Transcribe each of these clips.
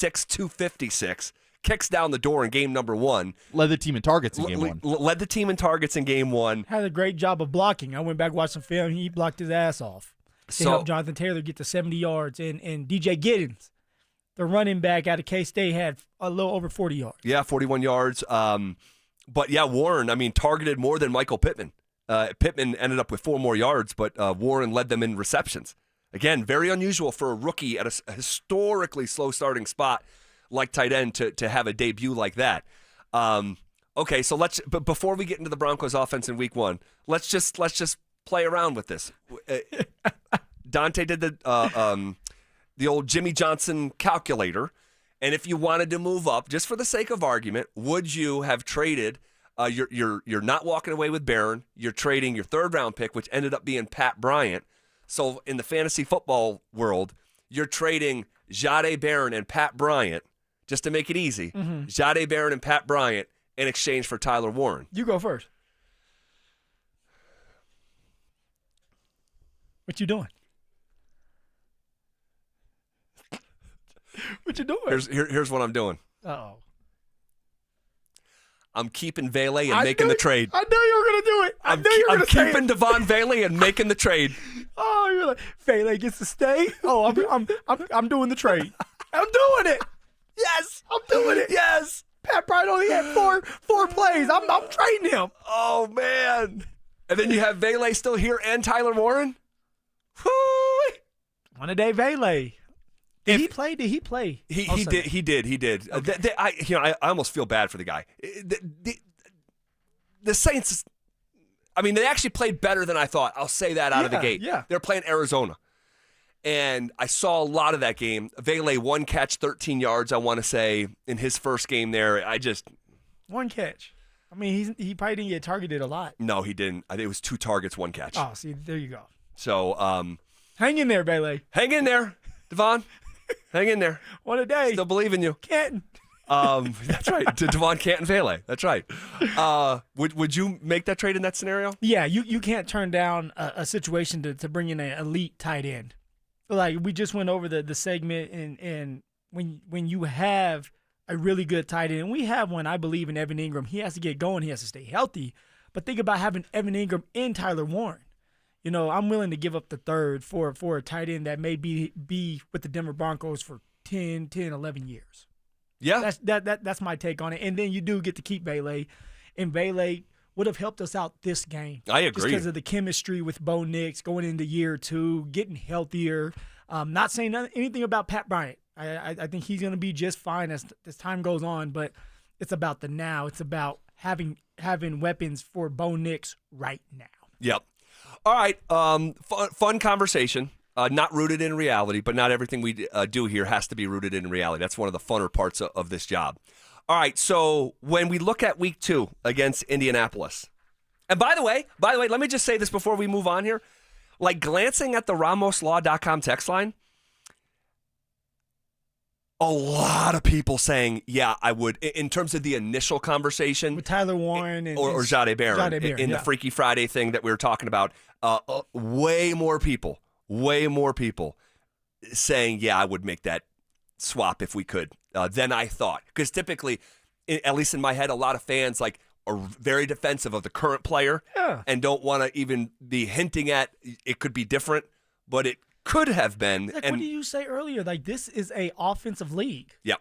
256, kicks down the door in game number 1. Led the team in targets in game 1. Led the team in targets in game 1. Had a great job of blocking. I went back, watched some film. He blocked his ass off to help Jonathan Taylor get to 70 yards. And DJ Giddens, the running back out of K-State, had a little over 40 yards. Yeah, 41 yards. But, yeah, Warren, I mean, targeted more than Michael Pittman. Pittman ended up with 4 more yards, but Warren led them in receptions. Again, very unusual for a rookie at a historically slow starting spot like tight end to have a debut like that. Okay, so but before we get into the Broncos offense in week 1, let's just play around with this. Dante did the old Jimmy Johnson calculator, and if you wanted to move up, just for the sake of argument, would you have traded? You're not walking away with Barron. You're trading your 3rd round pick, which ended up being Pat Bryant. So in the fantasy football world, you're trading Jahdae Barron and Pat Bryant, just to make it easy. Mm-hmm. Jahdae Barron and Pat Bryant in exchange for Tyler Warren. You go first. What you doing? What you doing? Here's what I'm doing. Uh-oh. I'm keeping Vele and making the trade. I knew you were going to do it. I'm keeping Devon Vele and making the trade. Oh, you're like, Vele gets to stay? Oh, I'm doing the trade. I'm doing it. Yes. I'm doing it. Yes. Pat Bryant only had four plays. I'm trading him. Oh, man. And then you have Vele still here and Tyler Warren? Whoo! One a day, Vele. Did he play? He did. Okay. I almost feel bad for the guy. The Saints, I mean, they actually played better than I thought. I'll say that out of the gate. Yeah. They're playing Arizona. And I saw a lot of that game. Vele, 1 catch, 13 yards, I want to say, in his first game there. One catch. I mean, he probably didn't get targeted a lot. No, he didn't. I think it was 2 targets, 1 catch. Oh, see, there you go. So, hang in there, Vele. Hang in there, Devon. Hang in there. One a day. Still believe in you. Canton. That's right. Devon Canton Vele. That's right. Would you make that trade in that scenario? Yeah, you can't turn down a situation to bring in an elite tight end. Like we just went over the segment, and when you have a really good tight end, and we have one, I believe, in Evan Ingram. He has to get going. He has to stay healthy. But think about having Evan Ingram and Tyler Warren. You know, I'm willing to give up the 3rd for a tight end that may be with the Denver Broncos for 10, 11 years. Yeah. That's my take on it. And then you do get to keep Vele. And Vele would have helped us out this game. I agree. Just because of the chemistry with Bo Nix going into year 2, getting healthier. Not saying anything about Pat Bryant. I think he's going to be just fine as time goes on. But it's about the now. It's about having weapons for Bo Nix right now. Yep. All right, fun conversation, not rooted in reality, but not everything we do here has to be rooted in reality. That's one of the funner parts of this job. All right, so when we look at week 2 against Indianapolis, and by the way, let me just say this before we move on here. Like glancing at the RamosLaw.com text line, a lot of people saying, yeah, I would, in terms of the initial conversation. With Tyler Warren or Jahdae Barron in the Freaky Friday thing that we were talking about. Way more people saying, yeah, I would make that swap if we could than I thought. Because typically, at least in my head, a lot of fans are very defensive of the current player and don't want to even be hinting at it could be different, but it could have been. Like, what did you say earlier? Like, this is a offensive league. Yep.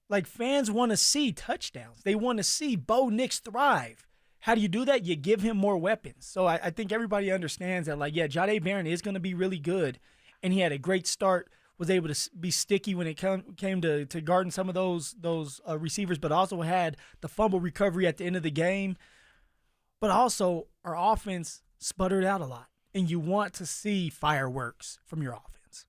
Like, fans want to see touchdowns. They want to see Bo Nix thrive. How do you do that? You give him more weapons. So I think everybody understands that, like, yeah, Jahdae Barron is going to be really good, and he had a great start, was able to be sticky when it came to guarding some of those receivers, but also had the fumble recovery at the end of the game. But also, our offense sputtered out a lot. And you want to see fireworks from your offense.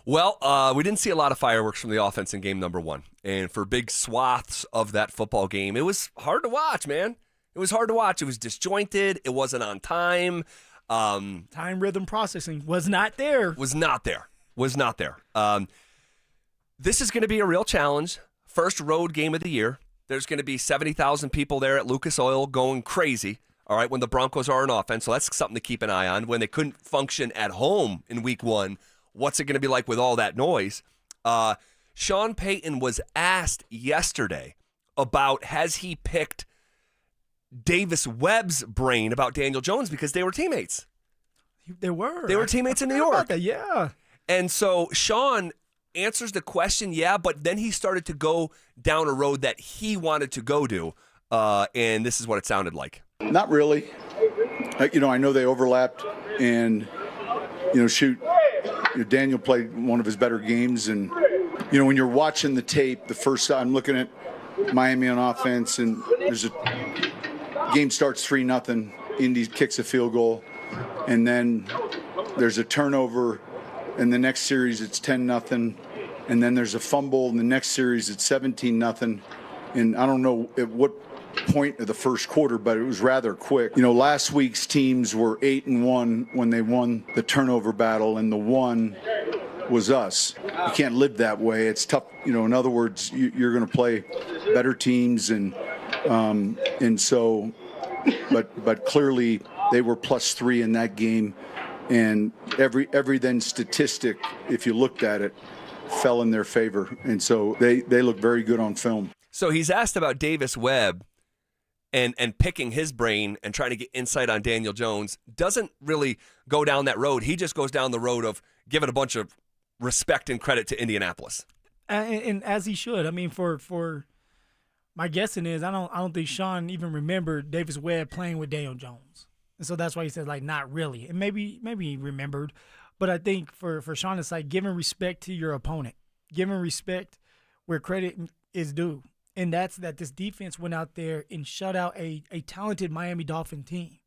Well, we didn't see a lot of fireworks from the offense in game number 1. And for big swaths of that football game, it was hard to watch, man. It was hard to watch. It was disjointed. It wasn't on time. Time rhythm processing was not there. Was not there. This is going to be a real challenge. First road game of the year. There's going to be 70,000 people there at Lucas Oil going crazy. All right, when the Broncos are on offense, so that's something to keep an eye on. When they couldn't function at home in week 1, what's it going to be like with all that noise? Sean Payton was asked yesterday about has he picked Davis Webb's brain about Daniel Jones because they were teammates. They were. They were teammates in New York. Yeah. And so Sean answers the question, yeah, but then he started to go down a road that he wanted to go to, and this is what it sounded like. Not really. I know they overlapped, and, Daniel played one of his better games, and, when you're watching the tape, the first time I'm looking at Miami on offense, and there's a game starts 3-0, Indy kicks a field goal, and then there's a turnover. In the next series, it's 10-0, and then there's a fumble. In the next series, it's 17-0, and I don't know at what point of the first quarter, but it was rather quick. Last week's teams were 8-1 when they won the turnover battle, and the one was us. You can't live that way. It's tough. In other words, you're going to play better teams, and so, but clearly they were +3 in that game. And every then statistic, if you looked at it, fell in their favor. And so they look very good on film. So he's asked about Davis Webb and picking his brain and trying to get insight on Daniel Jones. Doesn't really go down that road. He just goes down the road of giving a bunch of respect and credit to Indianapolis. And as he should. I mean, for my guessing is I don't think Sean even remembered Davis Webb playing with Daniel Jones. And so that's why he said, not really. And maybe he remembered. But I think for Sean, it's like giving respect to your opponent, giving respect where credit is due. And that's that this defense went out there and shut out a talented Miami Dolphin team.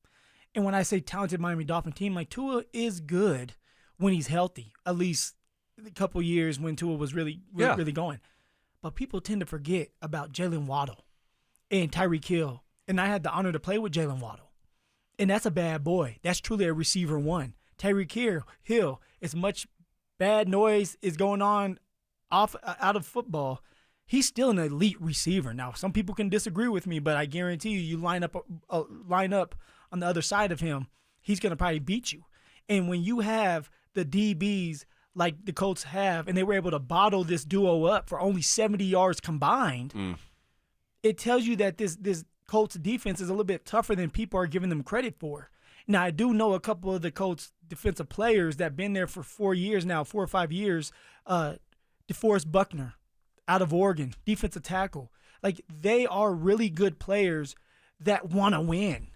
And when I say talented Miami Dolphin team, Tua is good when he's healthy, at least a couple years when Tua was really going. But people tend to forget about Jalen Waddle and Tyreek Hill. And I had the honor to play with Jalen Waddle. And that's a bad boy. That's truly a receiver one. Tyreek Hill, as much bad noise is going on out of football, he's still an elite receiver. Now, some people can disagree with me, but I guarantee you line up on the other side of him, he's going to probably beat you. And when you have the DBs like the Colts have, and they were able to bottle this duo up for only 70 yards combined, it tells you that this Colts defense is a little bit tougher than people are giving them credit for. Now, I do know a couple of the Colts defensive players that have been there for 4 years now, 4 or 5 years. DeForest Buckner out of Oregon, defensive tackle. They are really good players that want to win,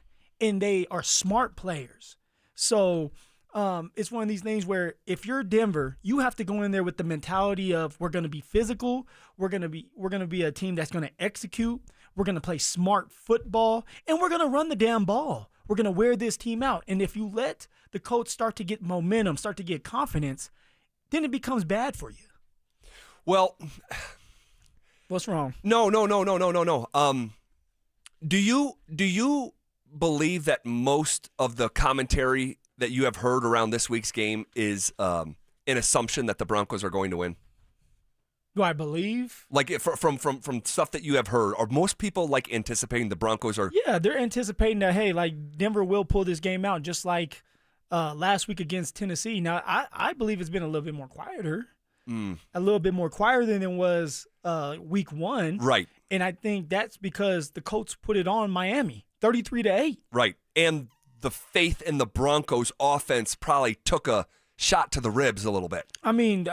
and they are smart players. So it's one of these things where if you're Denver, you have to go in there with the mentality of we're going to be physical, we're going to be a team that's going to execute, we're going to play smart football, and we're going to run the damn ball. We're going to wear this team out. And if you let the Colts start to get momentum, start to get confidence, then it becomes bad for you. Well, what's wrong? No. Do you believe that most of the commentary that you have heard around this week's game is an assumption that the Broncos are going to win? Do I believe? From stuff that you have heard, are most people anticipating the Broncos are? Yeah, they're anticipating that, hey, Denver will pull this game out just like last week against Tennessee. Now, I believe it's been a little bit more quieter. A little bit more quieter than it was week 1. Right. And I think that's because the Colts put it on Miami, 33-8. Right. And the faith in the Broncos offense probably took a shot to the ribs a little bit. I mean,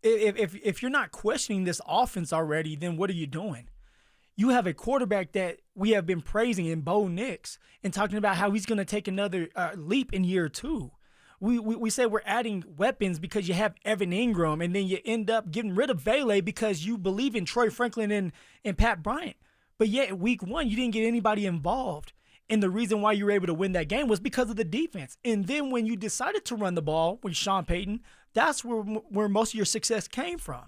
if you're not questioning this offense already, then what are you doing? You have a quarterback that we have been praising in Bo Nix and talking about how he's going to take another leap in year 2. We say we're adding weapons because you have Evan Ingram, and then you end up getting rid of Vele because you believe in Troy Franklin and Pat Bryant. But yet, week 1, you didn't get anybody involved. And the reason why you were able to win that game was because of the defense. And then when you decided to run the ball with Sean Payton, that's where most of your success came from.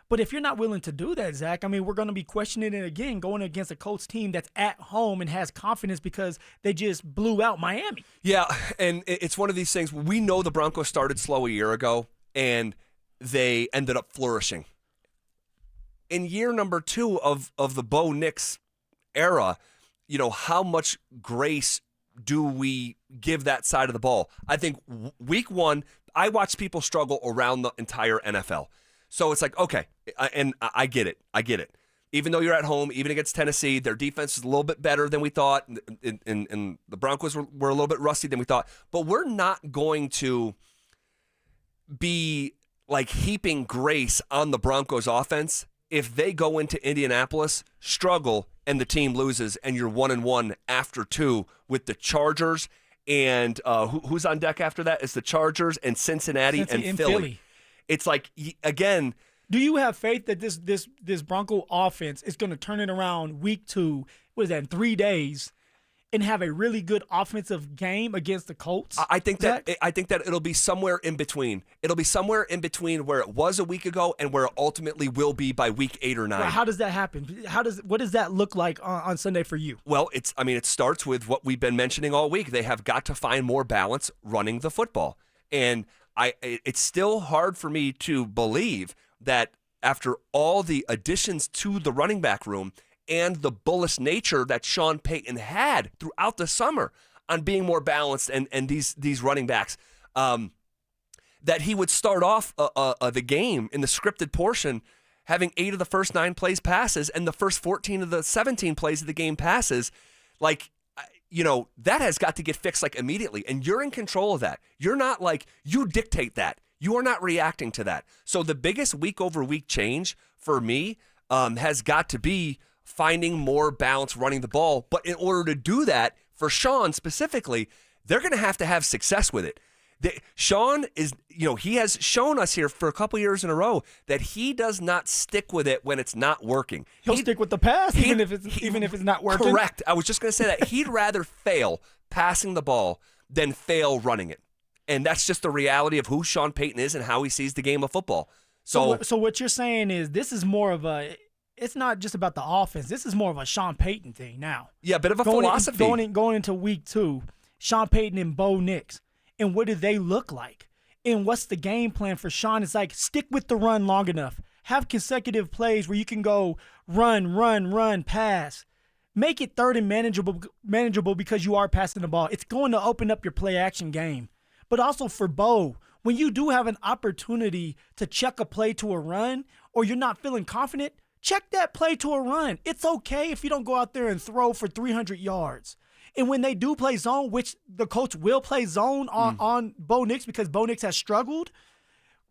But if you're not willing to do that, Zach, I mean, we're going to be questioning it again going against a Colts team that's at home and has confidence because they just blew out Miami. Yeah, and it's one of these things. We know the Broncos started slow a year ago, and they ended up flourishing. In year number 2 of the Bo Nix era, how much grace do we give that side of the ball? I think week 1, I watched people struggle around the entire NFL. So it's like, okay, and I get it. I get it. Even though you're at home, even against Tennessee, their defense is a little bit better than we thought, and the Broncos were a little bit rusty than we thought. But we're not going to be like heaping grace on the Broncos offense if they go into Indianapolis, struggle, and the team loses, and you're 1-1 after 2 with the Chargers and who's on deck after that? It's the Chargers and Cincinnati and Philly. It's like, again, do you have faith that this Bronco offense is going to turn it around week 2? What is that, in 3 days, and have a really good offensive game against the Colts? I think that it'll be somewhere in between. It'll be somewhere in between where it was a week ago and where it ultimately will be by week 8 or 9. Well, how does that happen? What does that look like on Sunday for you? Well, it starts with what we've been mentioning all week. They have got to find more balance running the football. And it's still hard for me to believe that after all the additions to the running back room and the bullish nature that Sean Payton had throughout the summer on being more balanced and these running backs, that he would start off the game in the scripted portion having 8 of the first 9 plays passes and the first 14 of the 17 plays of the game passes. Like, that has got to get fixed like immediately, and you're in control of that. You're not like, you dictate that. You are not reacting to that. So the biggest week-over-week change for me has got to be finding more balance running the ball. But in order to do that, for Sean specifically, they're going to have success with it. Sean is, he has shown us here for a couple years in a row that he does not stick with it when it's not working. He'll stick with the pass even if it's not working. Correct. I was just going to say that. He'd rather fail passing the ball than fail running it. And that's just the reality of who Sean Payton is and how he sees the game of football. So what you're saying is this is more of it's not just about the offense. This is more of a Sean Payton thing now. Yeah, a bit of a philosophy. Going into week 2, Sean Payton and Bo Nix. And what do they look like? And what's the game plan for Sean? It's like, stick with the run long enough. Have consecutive plays where you can go run, pass. Make it third and manageable because you are passing the ball. It's going to open up your play action game. But also for Bo, when you do have an opportunity to check a play to a run or you're not feeling confident, check that play to a run. It's okay if you don't go out there and throw for 300 yards. And when they do play zone, which the Colts will play zone on Bo Nix because Bo Nix has struggled,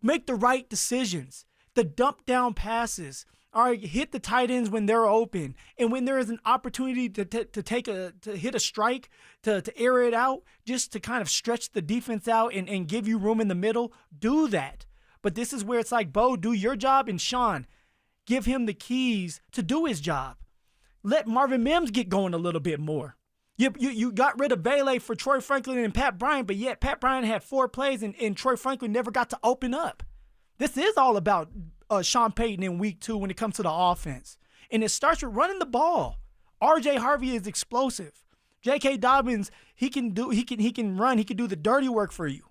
make the right decisions. The dump down passes. All right, hit the tight ends when they're open. And when there is an opportunity to hit a strike, to air it out, just to kind of stretch the defense out and give you room in the middle, do that. But this is where it's like, Bo, do your job, and Sean, give him the keys to do his job. Let Marvin Mims get going a little bit more. You got rid of Bailey for Troy Franklin and Pat Bryant, but yet Pat Bryant had 4 plays and Troy Franklin never got to open up. This is all about Sean Payton in week 2 when it comes to the offense. And it starts with running the ball. R.J. Harvey is explosive. J.K. Dobbins, he can run, he can do the dirty work for you.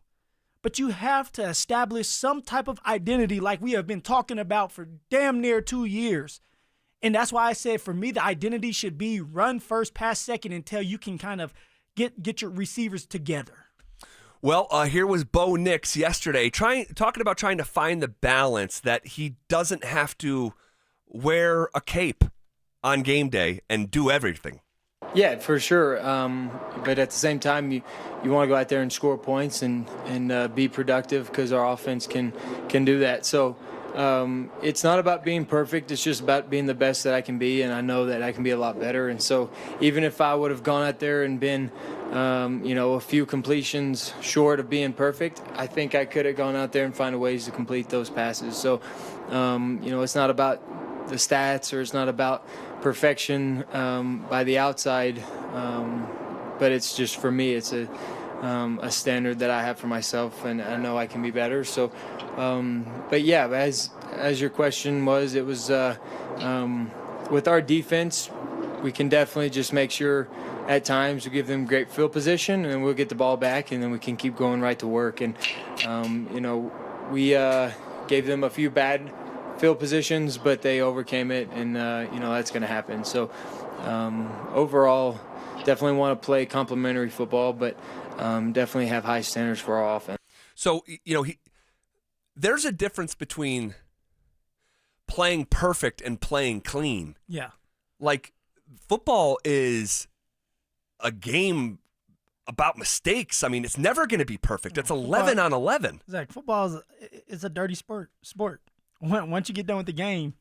But you have to establish some type of identity like we have been talking about for damn near 2 years. And that's why I said, for me, the identity should be run first, pass second until you can kind of get your receivers together. Well, here was Bo Nix yesterday talking about trying to find the balance that he doesn't have to wear a cape on game day and do everything. Yeah, for sure. But at the same time, you want to go out there and score points and be productive because our offense can do that. So it's not about being perfect. It's just about being the best that I can be, and I know that I can be a lot better. And so even if I would have gone out there and been, a few completions short of being perfect, I think I could have gone out there and found ways to complete those passes. So, it's not about the stats or it's not about perfection by the outside, but it's just, for me, it's a standard that I have for myself, and I know I can be better. So, but yeah, as your question was, it was with our defense, we can definitely just make sure at times we give them great field position, and then we'll get the ball back, and then we can keep going right to work. And we gave them a few bad field positions, but they overcame it, and that's going to happen. So overall, definitely want to play complementary football, but definitely have high standards for our offense. So there's a difference between playing perfect and playing clean. Yeah. Like, football is a game about mistakes. I mean, it's never going to be perfect. It's 11 on 11. Zach, football is a dirty sport. Once you get done with the game,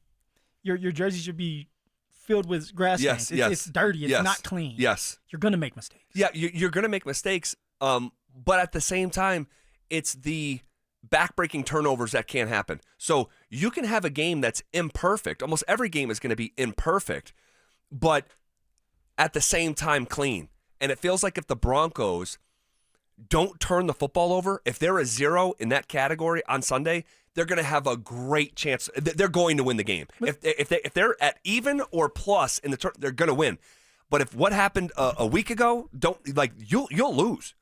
your jersey should be filled with grass stains. It's dirty. It's not clean. Yes. You're going to make mistakes. Yeah, you're going to make mistakes. But at the same time, it's the backbreaking turnovers that can't happen. So you can have a game that's imperfect. Almost every game is going to be imperfect, but at the same time clean. And it feels like if the Broncos don't turn the football over, if they're a 0 in that category on Sunday, they're going to have a great chance. They're going to win the game. If they're at even or plus in the they're going to win. But if what happened a week ago, you'll lose.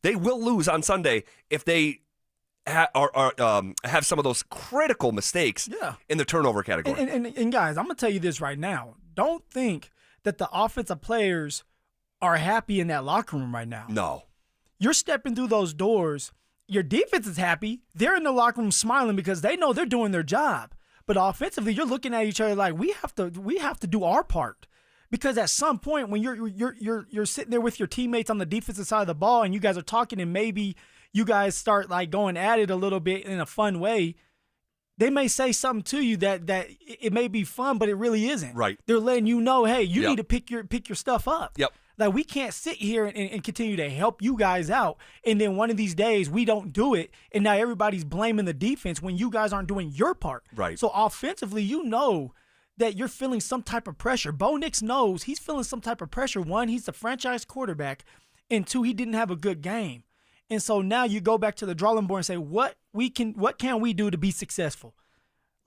They will lose on Sunday if they have some of those critical mistakes in the turnover category. And guys, I'm going to tell you this right now. Don't think that the offensive players are happy in that locker room right now. No. You're stepping through those doors. Your defense is happy. They're in the locker room smiling because they know they're doing their job. But offensively, you're looking at each other like we have to do our part. Because at some point when you're sitting there with your teammates on the defensive side of the ball and you guys are talking and maybe you guys start like going at it a little bit in a fun way, they may say something to you that it may be fun, but it really isn't. Right. They're letting you know, hey, you need to pick your stuff up. Yep. Like, we can't sit here and continue to help you guys out, and then one of these days we don't do it, and now everybody's blaming the defense when you guys aren't doing your part. Right. So offensively, you know that you're feeling some type of pressure. Bo Nix knows he's feeling some type of pressure. One, he's the franchise quarterback, and two, he didn't have a good game. And so now you go back to the drawing board and say, what can we do to be successful?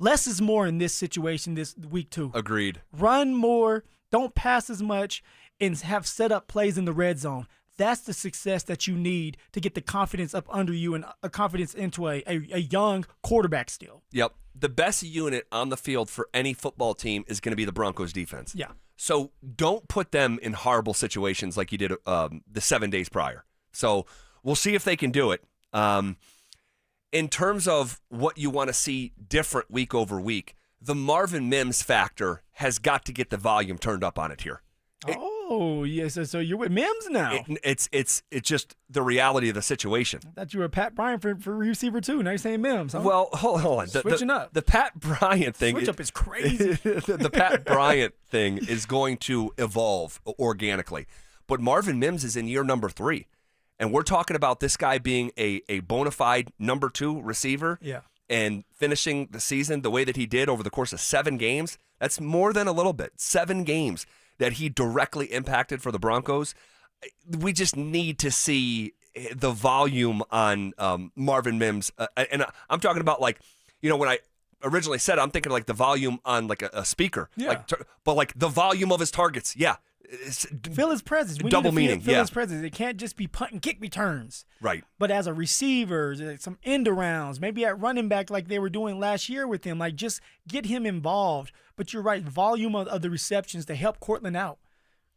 Less is more in this situation this week 2. Agreed. Run more, don't pass as much, and have set up plays in the red zone. That's the success that you need to get the confidence up under you and a confidence into a young quarterback still. Yep. The best unit on the field for any football team is going to be the Broncos defense. Yeah. So don't put them in horrible situations like you did the 7 days prior. So we'll see if they can do it. In terms of what you want to see different week over week, the Marvin Mims factor has got to get the volume turned up on it here. Oh, yes. So you're with Mims now. It's just the reality of the situation. I thought you were Pat Bryant for receiver too. Now you're saying Mims. Huh? Well, hold on. Switching up. The Pat Bryant thing. Switch up is crazy. The Pat Bryant thing is going to evolve organically. But Marvin Mims is in year number 3. And we're talking about this guy being a bona fide number 2 receiver. Yeah. And finishing the season the way that he did over the course of 7 games. That's more than a little bit. 7 games that he directly impacted for the Broncos. We just need to see the volume on Marvin Mims. And I'm talking about, like, when I originally said it, I'm thinking like the volume on like a speaker. Yeah. But like the volume of his targets. Yeah. Feel his presence. We double need to meaning. Feel his presence. It can't just be punt and kick returns. Right. But as a receiver, some end arounds, maybe at running back like they were doing last year with him, like just get him involved. But you're right, volume of the receptions to help Cortland out.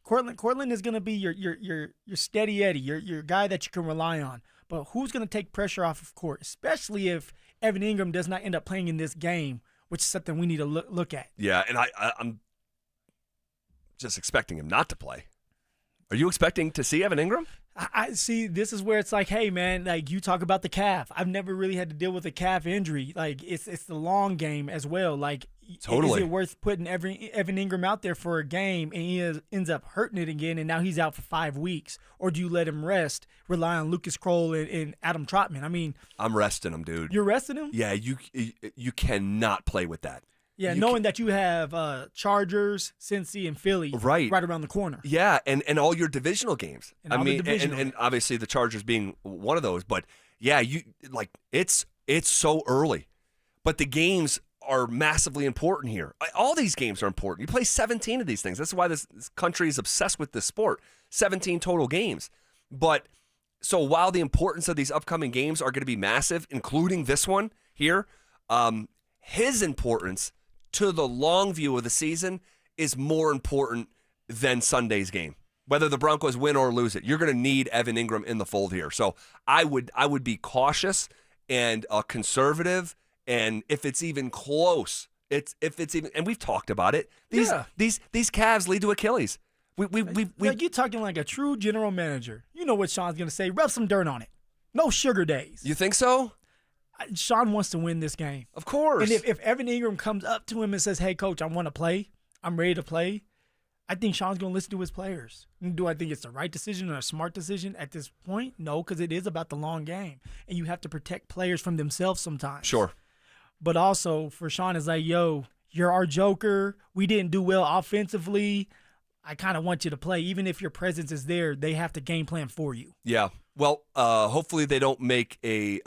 Cortland is going to be your steady Eddie, your guy that you can rely on. But who's going to take pressure off of court, especially if Evan Ingram does not end up playing in this game, which is something we need to look at. Yeah, and I'm just expecting him not to play. Are you expecting to see Evan Ingram? I see. This is where it's like, hey, man, like you talk about the calf. I've never really had to deal with a calf injury. Like it's the long game as well. Like, totally. Is it worth putting Evan Ingram out there for a game and he ends up hurting it again and now he's out for 5 weeks? Or do you let him rest, rely on Lucas Kroll and Adam Trotman? I mean, I'm resting him, dude. You're resting him? Yeah, you cannot play with that. Yeah, knowing that you have Chargers, Cincy, and Philly right around the corner. Yeah, and all your divisional games. And obviously the Chargers being one of those. But yeah, it's so early. But the games are massively important here. All these games are important. You play 17 of these things. That's why this country is obsessed with this sport. 17 total games. But so while the importance of these upcoming games are going to be massive, including this one here, his importance to the long view of the season is more important than Sunday's game. Whether the Broncos win or lose it, you're going to need Evan Ingram in the fold here. So I would be cautious and conservative, and if it's even close It's if it's even, and we've talked about it. These calves lead to Achilles. Like you're talking like a true general manager. You know what Sean's gonna say. Rub some dirt on it. No sugar days. You think so? Sean wants to win this game. Of course. And if Evan Ingram comes up to him and says, "Hey, coach, I want to play. I'm ready to play," I think Sean's going to listen to his players. Do I think it's the right decision or a smart decision at this point? No, because it is about the long game. And you have to protect players from themselves sometimes. Sure. But also for Sean, it's like, yo, you're our joker. We didn't do well offensively. I kind of want you to play. Even if your presence is there, they have to game plan for you. Yeah. Well, hopefully they don't make a